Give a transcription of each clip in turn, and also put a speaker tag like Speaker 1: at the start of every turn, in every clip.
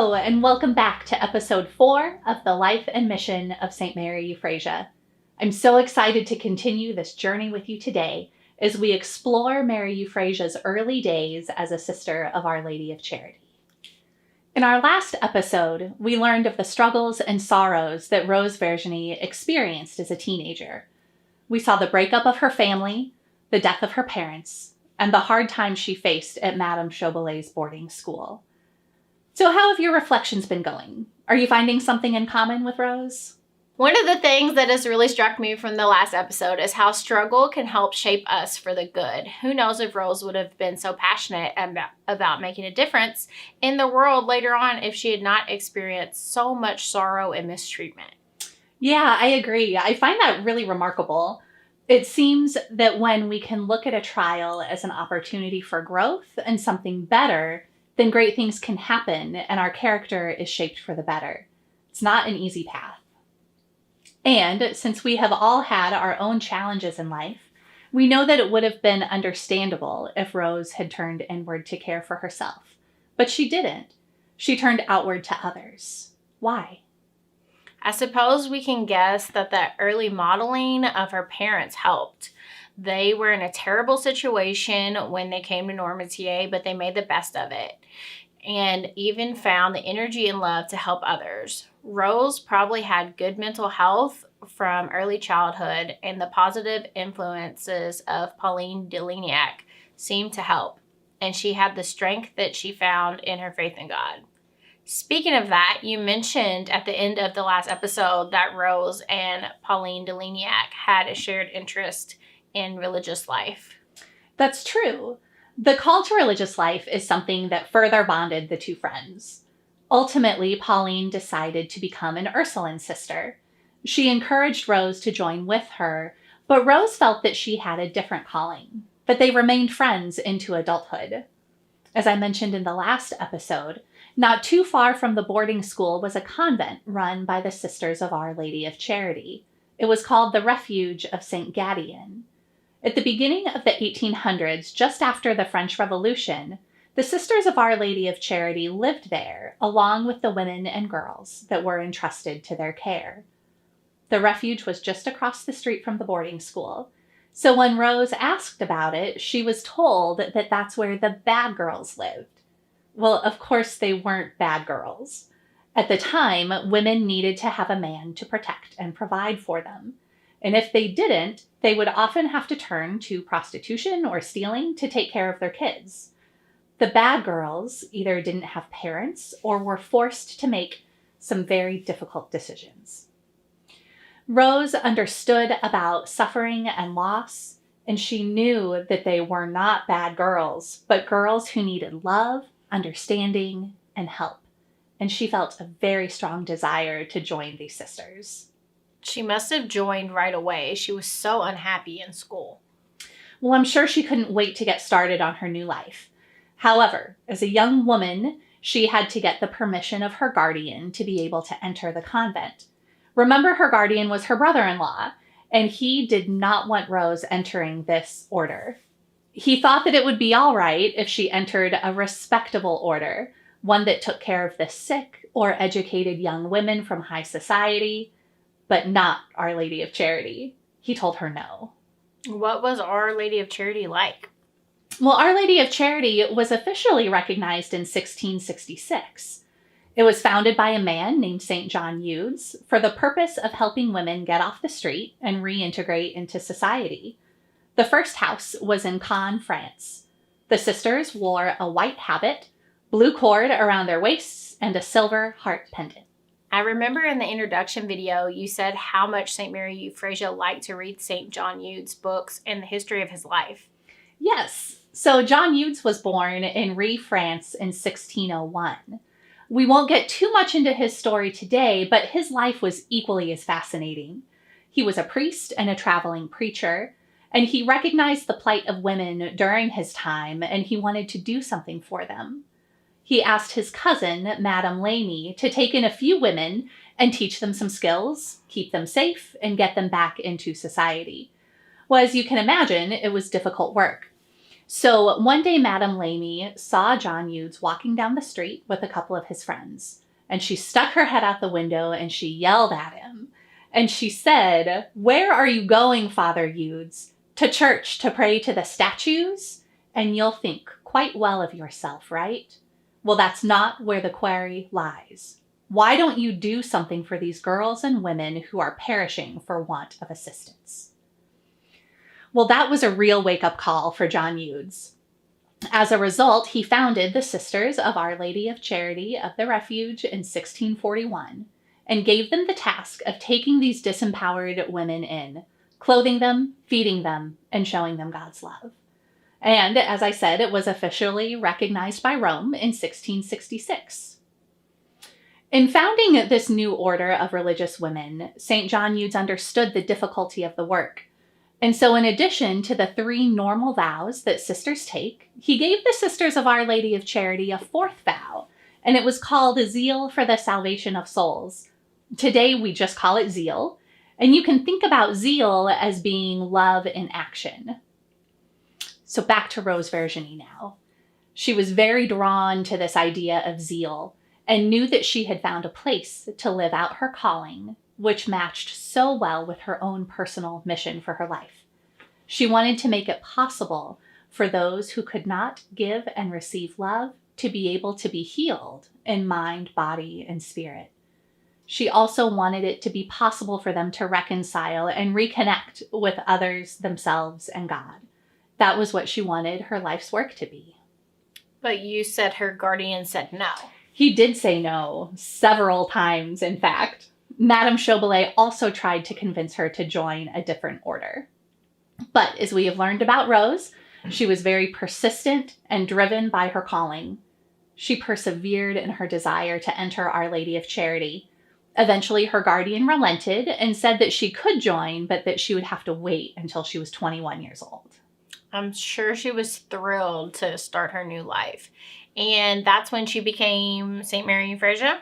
Speaker 1: Hello, and welcome back to episode 4 of the Life and Mission of St. Mary Euphrasia. I'm so excited to continue this journey with you today as we explore Mary Euphrasia's early days as a sister of Our Lady of Charity. In our last episode, we learned of the struggles and sorrows that Rose Virginie experienced as a teenager. We saw the breakup of her family, the death of her parents, and the hard times she faced at Madame Chaubelet's boarding school. So how have your reflections been going? Are you finding something in common with Rose?
Speaker 2: One of the things that has really struck me from the last episode is how struggle can help shape us for the good. Who knows if Rose would have been so passionate about making a difference in the world later on if she had not experienced so much sorrow and mistreatment.
Speaker 1: Yeah, I agree. I find that really remarkable. It seems that when we can look at a trial as an opportunity for growth and something better, then great things can happen and our character is shaped for the better. It's not an easy path. And since we have all had our own challenges in life, we know that it would have been understandable if Rose had turned inward to care for herself. But she didn't. She turned outward to others. Why?
Speaker 2: I suppose we can guess that the early modeling of her parents helped. They were in a terrible situation when they came to Normandier, but they made the best of it and even found the energy and love to help others. Rose probably had good mental health from early childhood, and the positive influences of Pauline de Lignac seemed to help, and she had the strength that she found in her faith in God. Speaking of that, you mentioned at the end of the last episode that Rose and Pauline de Lignac had a shared interest in religious life.
Speaker 1: That's true. The call to religious life is something that further bonded the two friends. Ultimately, Pauline decided to become an Ursuline sister. She encouraged Rose to join with her, but Rose felt that she had a different calling, but they remained friends into adulthood. As I mentioned in the last episode, not too far from the boarding school was a convent run by the Sisters of Our Lady of Charity. It was called the Refuge of St. Gadian. At the beginning of the 1800s, just after the French Revolution, the Sisters of Our Lady of Charity lived there, along with the women and girls that were entrusted to their care. The refuge was just across the street from the boarding school, so when Rose asked about it, she was told that that's where the bad girls lived. Well, of course they weren't bad girls. At the time, women needed to have a man to protect and provide for them. And if they didn't, they would often have to turn to prostitution or stealing to take care of their kids. The bad girls either didn't have parents or were forced to make some very difficult decisions. Rose understood about suffering and loss, and she knew that they were not bad girls, but girls who needed love, understanding, and help. And she felt a very strong desire to join these sisters.
Speaker 2: She must have joined right away. She was so unhappy in school.
Speaker 1: Well, I'm sure she couldn't wait to get started on her new life. However, as a young woman, she had to get the permission of her guardian to be able to enter the convent. Remember, her guardian was her brother-in-law, and he did not want Rose entering this order. He thought that it would be all right if she entered a respectable order, one that took care of the sick or educated young women from high society, but not Our Lady of Charity. He told her no.
Speaker 2: What was Our Lady of Charity like?
Speaker 1: Well, Our Lady of Charity was officially recognized in 1666. It was founded by a man named St. John Eudes for the purpose of helping women get off the street and reintegrate into society. The first house was in Caen, France. The sisters wore a white habit, blue cord around their waists, and a silver heart pendant.
Speaker 2: I remember in the introduction video, you said how much St. Mary Euphrasia liked to read St. John Eudes' books and the history of his life.
Speaker 1: Yes. So John Eudes was born in Rye, France in 1601. We won't get too much into his story today, but his life was equally as fascinating. He was a priest and a traveling preacher, and he recognized the plight of women during his time, and he wanted to do something for them. He asked his cousin, Madame Lamy, to take in a few women and teach them some skills, keep them safe, and get them back into society. Well, as you can imagine, it was difficult work. So one day, Madame Lamy saw John Eudes walking down the street with a couple of his friends, and she stuck her head out the window and she yelled at him. And she said, "Where are you going, Father Eudes? To church to pray to the statues? And you'll think quite well of yourself, right? Well, that's not where the query lies. Why don't you do something for these girls and women who are perishing for want of assistance?" Well, that was a real wake-up call for John Eudes. As a result, he founded the Sisters of Our Lady of Charity of the Refuge in 1641 and gave them the task of taking these disempowered women in, clothing them, feeding them, and showing them God's love. And as I said, it was officially recognized by Rome in 1666. In founding this new order of religious women, St. John Eudes understood the difficulty of the work. And so in addition to the 3 normal vows that sisters take, he gave the Sisters of Our Lady of Charity a 4th vow, and it was called Zeal for the Salvation of Souls. Today we just call it zeal, and you can think about zeal as being love in action. So back to Rose Virginie now. She was very drawn to this idea of zeal and knew that she had found a place to live out her calling, which matched so well with her own personal mission for her life. She wanted to make it possible for those who could not give and receive love to be able to be healed in mind, body, and spirit. She also wanted it to be possible for them to reconcile and reconnect with others, themselves, and God. That was what she wanted her life's work to be.
Speaker 2: But you said her guardian said no.
Speaker 1: He did say no, several times, in fact. Madame Chobalet also tried to convince her to join a different order. But as we have learned about Rose, she was very persistent and driven by her calling. She persevered in her desire to enter Our Lady of Charity. Eventually, her guardian relented and said that she could join, but that she would have to wait until she was 21 years old.
Speaker 2: I'm sure she was thrilled to start her new life. And that's when she became St. Mary Euphrasia?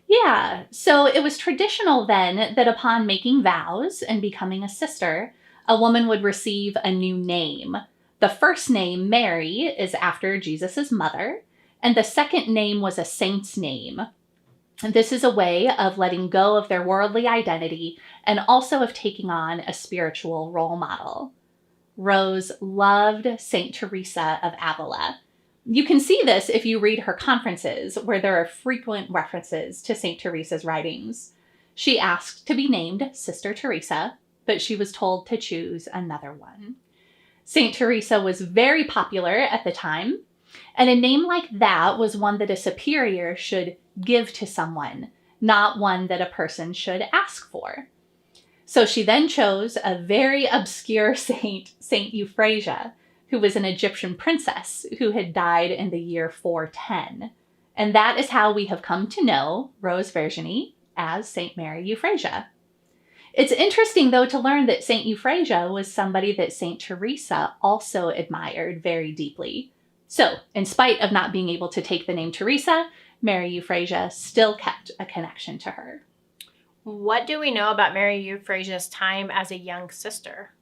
Speaker 1: Yeah, so it was traditional then that upon making vows and becoming a sister, a woman would receive a new name. The first name, Mary, is after Jesus' mother, and the second name was a saint's name. And this is a way of letting go of their worldly identity and also of taking on a spiritual role model. Rose loved St. Teresa of Avila. You can see this if you read her conferences, where there are frequent references to St. Teresa's writings. She asked to be named Sister Teresa, but she was told to choose another one. St. Teresa was very popular at the time, and a name like that was one that a superior should give to someone, not one that a person should ask for. So she then chose a very obscure saint, St. Euphrasia, who was an Egyptian princess who had died in the year 410. And that is how we have come to know Rose Virginie as St. Mary Euphrasia. It's interesting, though, to learn that St. Euphrasia was somebody that St. Teresa also admired very deeply. So, in spite of not being able to take the name Teresa, Mary Euphrasia still kept a connection to her.
Speaker 2: What do we know about Mary Euphrasia's time as a young sister?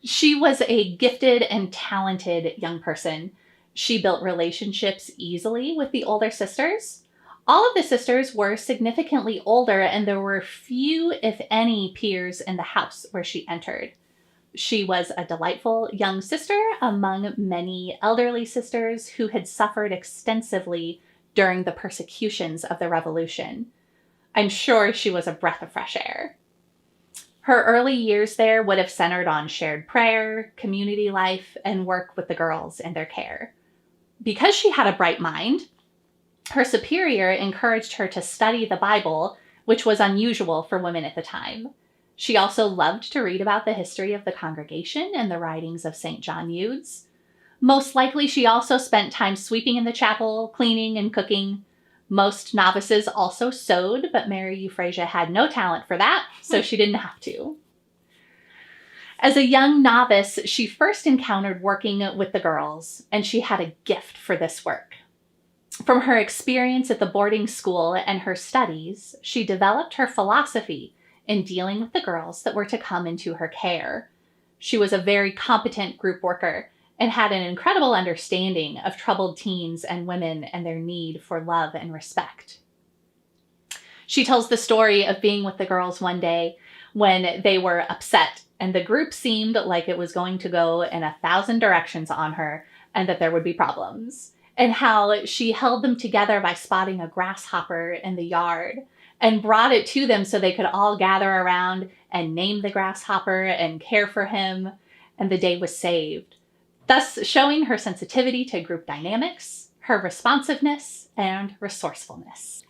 Speaker 1: She was a gifted and talented young person. She built relationships easily with the older sisters. All of the sisters were significantly older, and there were few, if any, peers in the house where she entered. She was a delightful young sister among many elderly sisters who had suffered extensively during the persecutions of the Revolution. I'm sure she was a breath of fresh air. Her early years there would have centered on shared prayer, community life, and work with the girls in their care. Because she had a bright mind, her superior encouraged her to study the Bible, which was unusual for women at the time. She also loved to read about the history of the congregation and the writings of St. John Eudes. Most likely, she also spent time sweeping in the chapel, cleaning, and cooking. Most novices also sewed, but Mary Euphrasia had no talent for that, so she didn't have to. As a young novice, she first encountered working with the girls, and she had a gift for this work. From her experience at the boarding school and her studies, she developed her philosophy in dealing with the girls that were to come into her care. She was a very competent group worker, and had an incredible understanding of troubled teens and women and their need for love and respect. She tells the story of being with the girls one day when they were upset and the group seemed like it was going to go in 1,000 directions on her and that there would be problems, and how she held them together by spotting a grasshopper in the yard and brought it to them so they could all gather around and name the grasshopper and care for him, and the day was saved, thus showing her sensitivity to group dynamics, her responsiveness, and resourcefulness.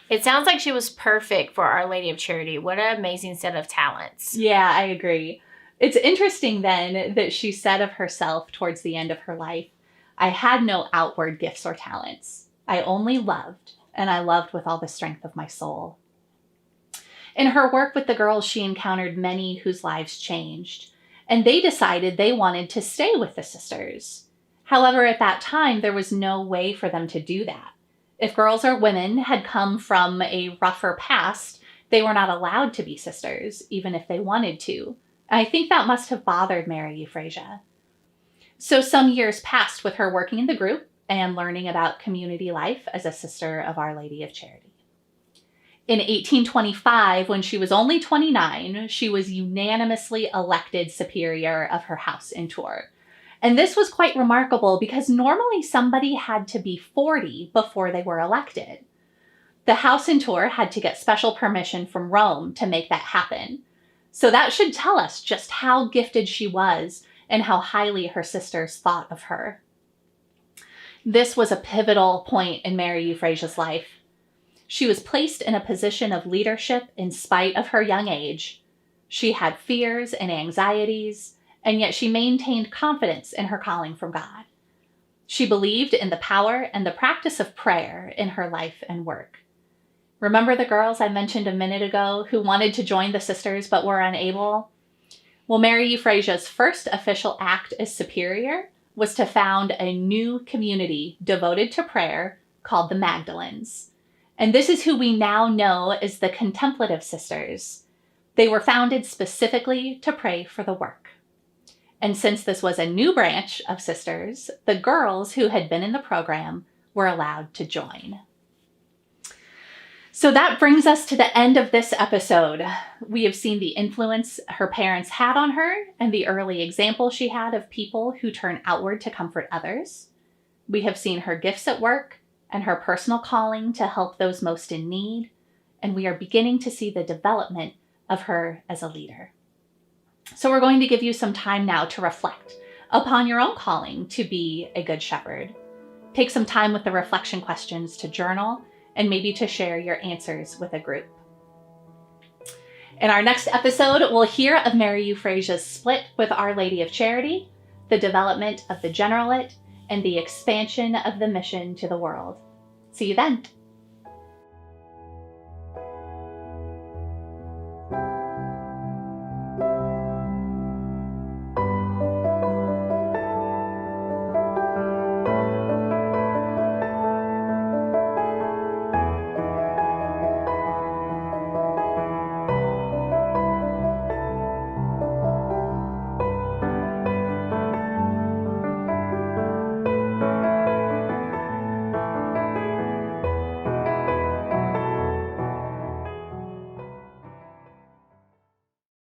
Speaker 2: It sounds like she was perfect for Our Lady of Charity. What an amazing set of talents.
Speaker 1: Yeah, I agree. It's interesting then that she said of herself towards the end of her life, "I had no outward gifts or talents. I only loved, and I loved with all the strength of my soul." In her work with the girls, she encountered many whose lives changed, and they decided they wanted to stay with the sisters. However, at that time, there was no way for them to do that. If girls or women had come from a rougher past, they were not allowed to be sisters, even if they wanted to. I think that must have bothered Mary Euphrasia. So some years passed with her working in the group and learning about community life as a sister of Our Lady of Charity. In 1825, when she was only 29, she was unanimously elected superior of her house in Tours. And this was quite remarkable because normally somebody had to be 40 before they were elected. The house in Tours had to get special permission from Rome to make that happen. So that should tell us just how gifted she was and how highly her sisters thought of her. This was a pivotal point in Mary Euphrasia's life. She was placed in a position of leadership in spite of her young age. She had fears and anxieties, and yet she maintained confidence in her calling from God. She believed in the power and the practice of prayer in her life and work. Remember the girls I mentioned a minute ago who wanted to join the sisters but were unable? Well, Mary Euphrasia's first official act as superior was to found a new community devoted to prayer called the Magdalens. And this is who we now know as the Contemplative Sisters. They were founded specifically to pray for the work. And since this was a new branch of sisters, the girls who had been in the program were allowed to join. So that brings us to the end of this episode. We have seen the influence her parents had on her and the early example she had of people who turn outward to comfort others. We have seen her gifts at work and her personal calling to help those most in need. And we are beginning to see the development of her as a leader. So we're going to give you some time now to reflect upon your own calling to be a good shepherd. Take some time with the reflection questions to journal and maybe to share your answers with a group. In our next episode, we'll hear of Mary Euphrasia's split with Our Lady of Charity, the development of the Generalate, and the expansion of the mission to the world. See you then.